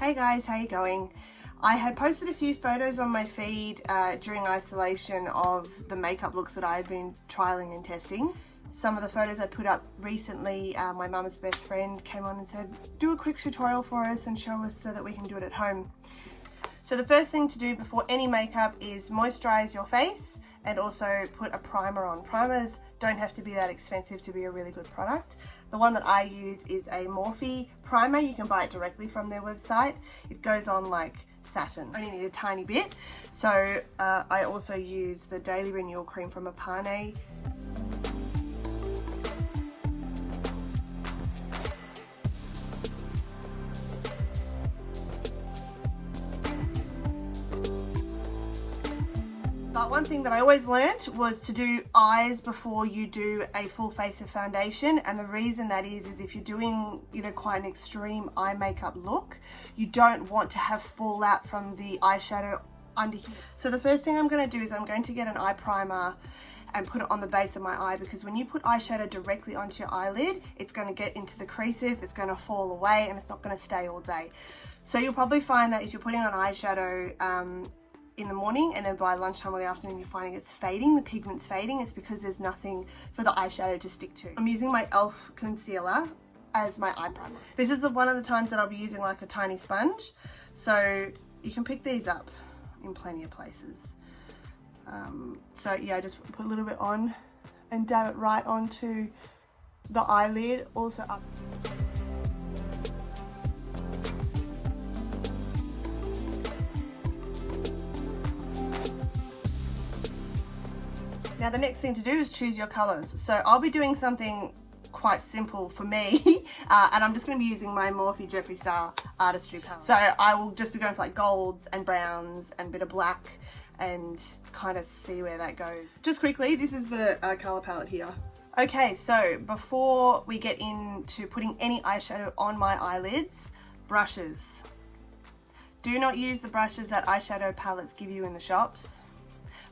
Hey guys, how you going? I had posted a few photos on my feed during isolation of the makeup looks that I had been trialing and testing. Some of the photos I put up recently, my mum's best friend came on and said, do a quick tutorial for us and show us so that we can do it at home. So the first thing to do before any makeup is moisturize your face and also put a primer on. Primers don't have to be that expensive to be a really good product. The one that I use is a Morphe primer. You can buy it directly from their website. It goes on like satin. I only need a tiny bit. So I also use the Daily Renewal Cream from Apane. But one thing that I always learnt was to do eyes before you do a full face of foundation, and the reason that is if you're doing, quite an extreme eye makeup look, you don't want to have fallout from the eyeshadow under here. So the first thing I'm going to do is I'm going to get an eye primer and put it on the base of my eye, because when you put eyeshadow directly onto your eyelid, it's going to get into the creases, it's going to fall away, and it's not going to stay all day. So you'll probably find that if you're putting on eyeshadow in the morning and then by lunchtime or the afternoon you're finding it's fading, the pigment's fading, it's because there's nothing for the eyeshadow to stick to. I'm using my e.l.f. concealer as my eye primer. This is one of the times that I'll be using like a tiny sponge, so you can pick these up in plenty of places. So yeah, just put a little bit on and dab it right onto the eyelid, also up. Now the next thing to do is choose your colours. So I'll be doing something quite simple for me, and I'm just going to be using my Morphe Jeffree Star Artistry palette. So I will just be going for like golds and browns and a bit of black and kind of see where that goes. Just quickly, this is the colour palette here. Okay, so before we get into putting any eyeshadow on my eyelids, brushes. Do not use the brushes that eyeshadow palettes give you in the shops.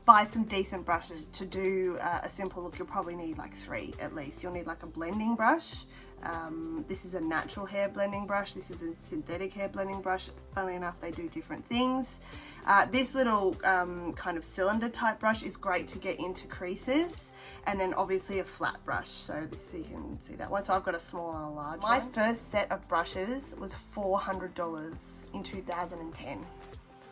Buy some decent brushes. To do a simple look, you'll probably need like 3 at least. You'll need like a blending brush. This is a natural hair blending brush. This is a synthetic hair blending brush. Funnily enough, they do different things. This little kind of cylinder type brush is great to get into creases. And then obviously a flat brush. So this, you can see that one. So I've got a small and a large one. My first set of brushes was $400 in 2010.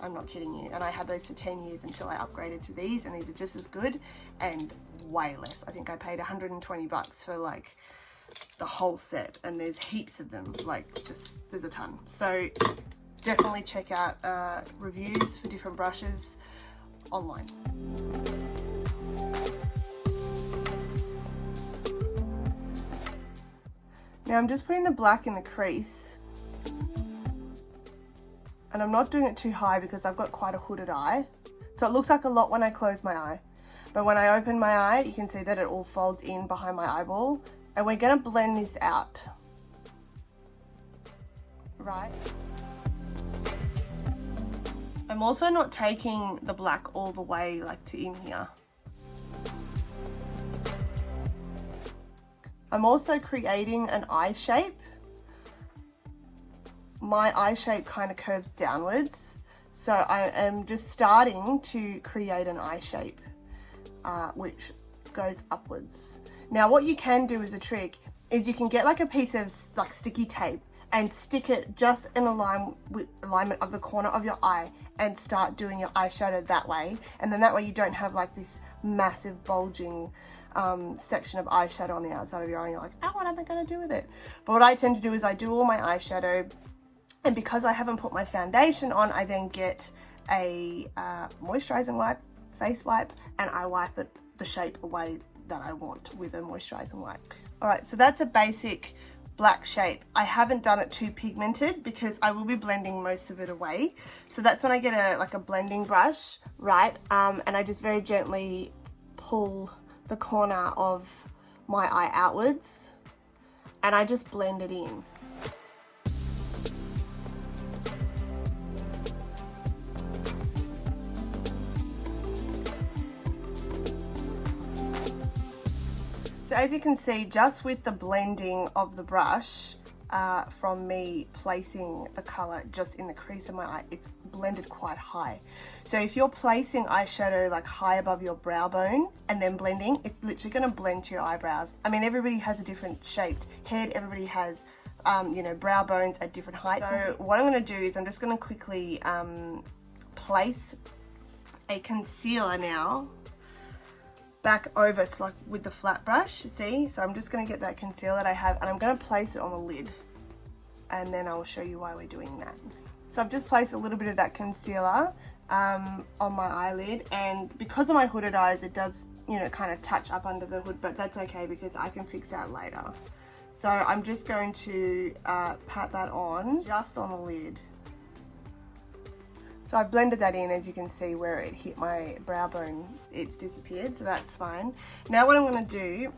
I'm not kidding you. And I had those for 10 years until I upgraded to these, and these are just as good and way less. I think I paid 120 bucks for like the whole set, and there's heaps of them, like just, there's a ton. So definitely check out reviews for different brushes online. Now I'm just putting the black in the crease. And I'm not doing it too high because I've got quite a hooded eye. So it looks like a lot when I close my eye. But when I open my eye, you can see that it all folds in behind my eyeball. And we're gonna blend this out. Right? I'm also not taking the black all the way like to in here. I'm also creating an eye shape. My eye shape kind of curves downwards, so I am just starting to create an eye shape which goes upwards. Now what you can do as a trick is you can get like a piece of like sticky tape and stick it just in alignment of the corner of your eye and start doing your eyeshadow that way, and then that way you don't have like this massive bulging section of eyeshadow on the outside of your eye and you're like, oh, what am I going to do with it? But what I tend to do is I do all my eyeshadow, and because I haven't put my foundation on, I then get a moisturizing wipe, face wipe, and I wipe it the shape away that I want with a moisturizing wipe. All right, so that's a basic black shape. I haven't done it too pigmented because I will be blending most of it away. So that's when I get a blending brush, right? And I just very gently pull the corner of my eye outwards, and I just blend it in. So as you can see, just with the blending of the brush, from me placing the colour just in the crease of my eye. It's blended quite high. So if you're placing eyeshadow like high above your brow bone and then blending, it's literally going to blend to your eyebrows. I mean, everybody has a different shaped head. Everybody has, you know, brow bones at different heights. So what I'm going to do is I'm just going to quickly place a concealer now back over. It's like with the flat brush, you see? So I'm just going to get that concealer that I have and I'm going to place it on the lid, and then I'll show you why we're doing that. So I've just placed a little bit of that concealer on my eyelid, and because of my hooded eyes, it does, you know, kind of touch up under the hood, but that's okay because I can fix that later. So I'm just going to pat that on just on the lid. So I blended that in, as you can see where it hit my brow bone, it's disappeared, so that's fine. Now what I'm going to do,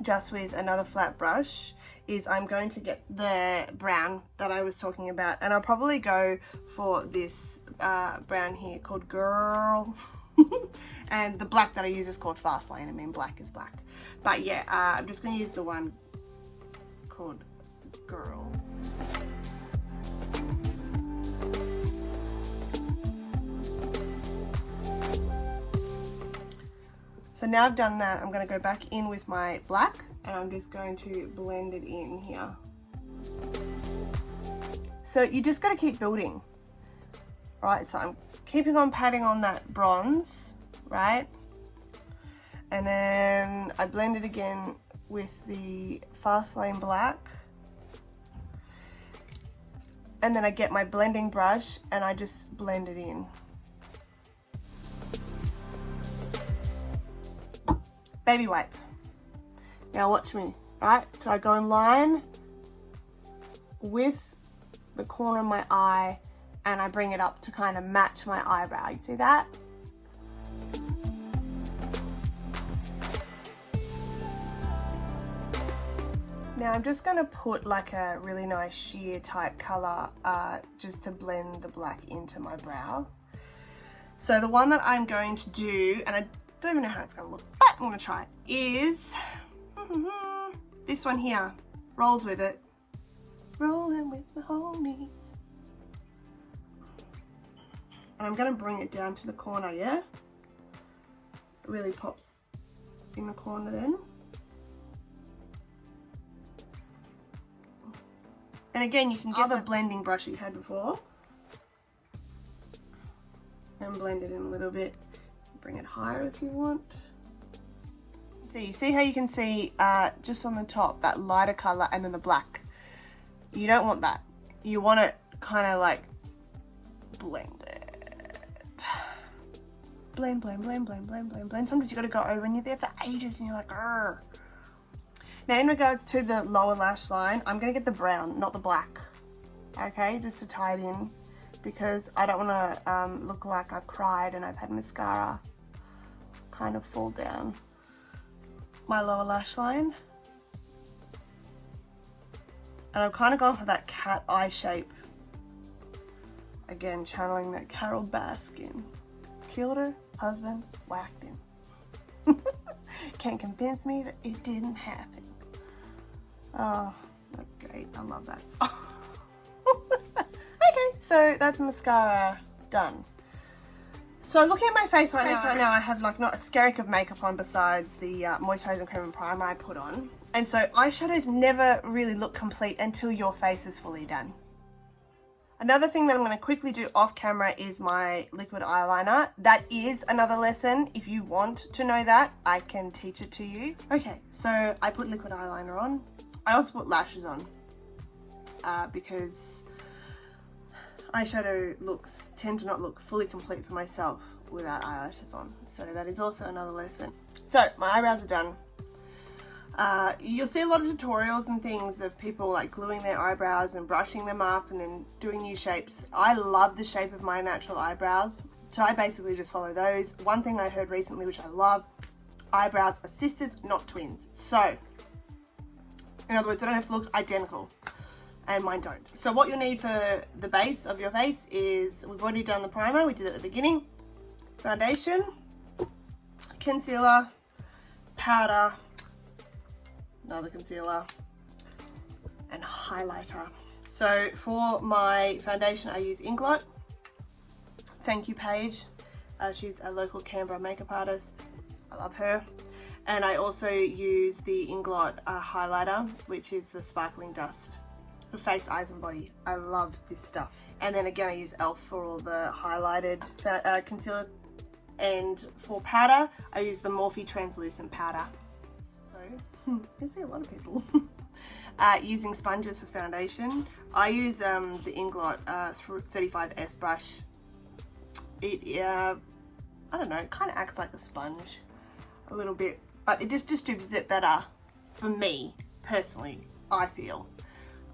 just with another flat brush, is I'm going to get the brown that I was talking about, and I'll probably go for this brown here called Girl. And the black that I use is called Fast Lane. I mean, black is black. But yeah, I'm just going to use the one called Girl. So now I've done that, I'm going to go back in with my black and I'm just going to blend it in here. So you just got to keep building, right? So I'm keeping on patting on that bronze, right? And then I blend it again with the Fast Lane black. And then I get my blending brush and I just blend it in. Baby wipe. Now watch me, right? So I go in line with the corner of my eye and I bring it up to kind of match my eyebrow. You see that? Now I'm just going to put like a really nice sheer type colour just to blend the black into my brow. So the one that I'm going to do, and I don't even know how it's going to look, but I'm going to try it, is this one here. Rolls with it. Rolling with the homies. And I'm going to bring it down to the corner, yeah? It really pops in the corner then. And again, you can get the blending brush you had before and blend it in a little bit. Bring it higher if you want. See how you can see just on the top that lighter color and then the black. You don't want that. You want it kind of like blend it. Blend, blend, blend, blend, blend, blend, blend. Sometimes you got to go over and you're there for ages and you're like, grr. Now in regards to the lower lash line, I'm going to get the brown, not the black. Okay, just to tie it in because I don't want to look like I cried and I've had mascara kind of fall down my lower lash line. And I've kind of gone for that cat eye shape. Again, channeling that Carol Baskin. Killed her husband, whacked him. Can't convince me that it didn't happen. Oh, that's great. I love that song. Okay, so that's mascara done. So looking at my face right now, I have like not a skerrick of makeup on besides the moisturising cream and primer I put on. And so eyeshadows never really look complete until your face is fully done. Another thing that I'm going to quickly do off camera is my liquid eyeliner. That is another lesson. If you want to know that, I can teach it to you. Okay, so I put liquid eyeliner on. I also put lashes on because eyeshadow looks tend to not look fully complete for myself without eyelashes on. So that is also another lesson. So my eyebrows are done. You'll see a lot of tutorials and things of people like gluing their eyebrows and brushing them up and then doing new shapes. I love the shape of my natural eyebrows, so I basically just follow those. One thing I heard recently, which I love, eyebrows are sisters, not twins. So, in other words, they don't have to look identical, and mine don't. So what you'll need for the base of your face is, we've already done the primer, we did it at the beginning, foundation, concealer, powder, another concealer, and highlighter. So for my foundation, I use Inglot. Thank you, Paige. She's a local Canberra makeup artist. I love her. And I also use the Inglot highlighter, which is the sparkling dust for face, eyes and body. I love this stuff. And then again, I use e.l.f. for all the highlighted concealer. And for powder, I use the Morphe translucent powder. So, I see a lot of people. Using sponges for foundation, I use the Inglot 35S brush. It, I don't know, it kind of acts like a sponge a little bit, but it just distributes it better for me, personally, I feel.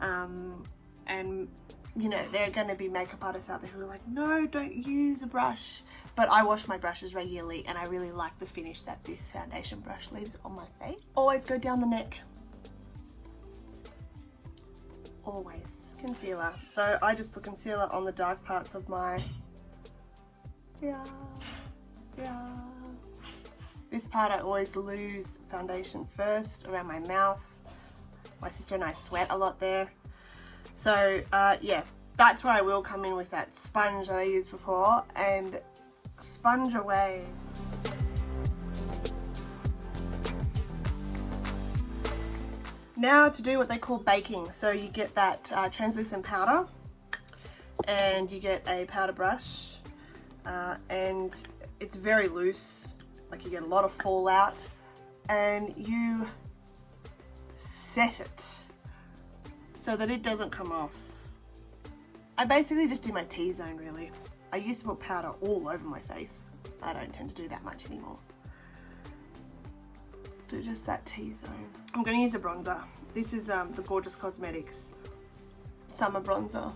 And, you know, there are going to be makeup artists out there who are like, no, don't use a brush. But I wash my brushes regularly, and I really like the finish that this foundation brush leaves on my face. Always go down the neck. Always. Concealer. So I just put concealer on the dark parts of my... This part I always lose foundation first, around my mouth. My sister and I sweat a lot there. So yeah, that's where I will come in with that sponge that I used before and sponge away. Now to do what they call baking. So you get that translucent powder and you get a powder brush and it's very loose, like you get a lot of fallout, and you set it so that it doesn't come off. I basically just do my T-zone really. I used to put powder all over my face. I don't tend to do that much anymore. Do just that T-zone. I'm going to use a bronzer. This is the Gorgeous Cosmetics Summer Bronzer.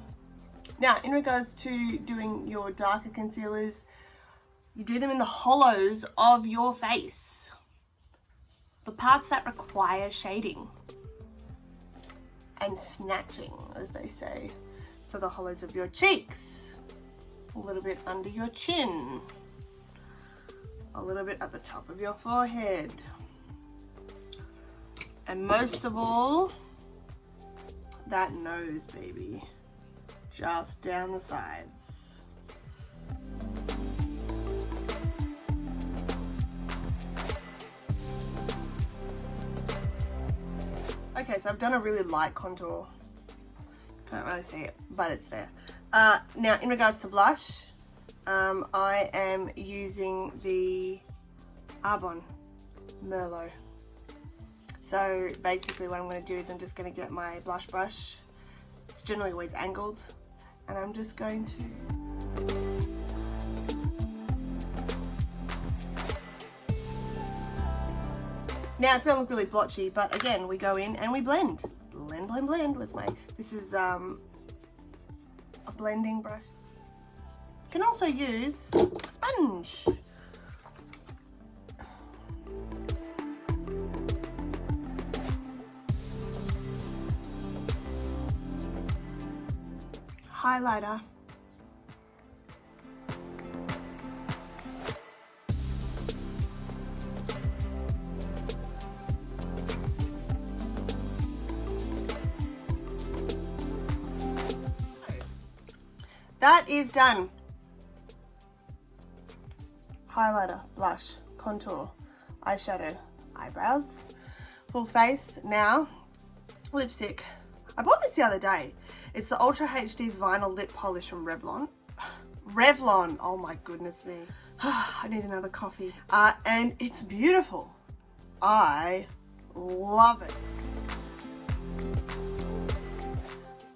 Now, in regards to doing your darker concealers, you do them in the hollows of your face. The parts that require shading and snatching, as they say. So the hollows of your cheeks, a little bit under your chin, a little bit at the top of your forehead, and most of all, that nose, baby, just down the sides. Okay, so I've done a really light contour. Can't really see it, but it's there. Now, in regards to blush, I am using the Arbonne Merlot. So basically what I'm going to do is I'm just going to get my blush brush. It's generally always angled, and I'm just going to... Now it's going to look really blotchy, but again, we go in and we blend. Blend, blend, blend was my... This is a blending brush. You can also use a sponge. Highlighter. That is done. Highlighter, blush, contour, eyeshadow, eyebrows, full face. Now, lipstick. I bought this the other day. It's the Ultra HD Vinyl Lip Polish from Revlon. Revlon, oh my goodness me. I need another coffee. And it's beautiful. I love it.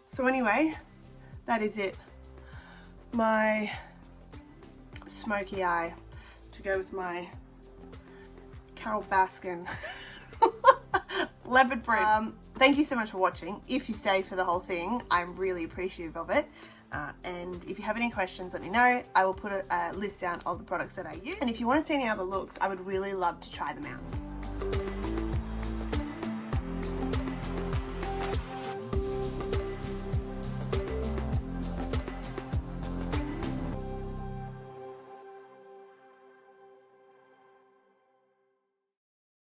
So anyway, that is it. My smoky eye to go with my Carol Baskin leopard print. Thank you so much for watching. If you stayed for the whole thing, I'm really appreciative of it. And if you have any questions, let me know. I will put a list down of the products that I use. And if you want to see any other looks, I would really love to try them out.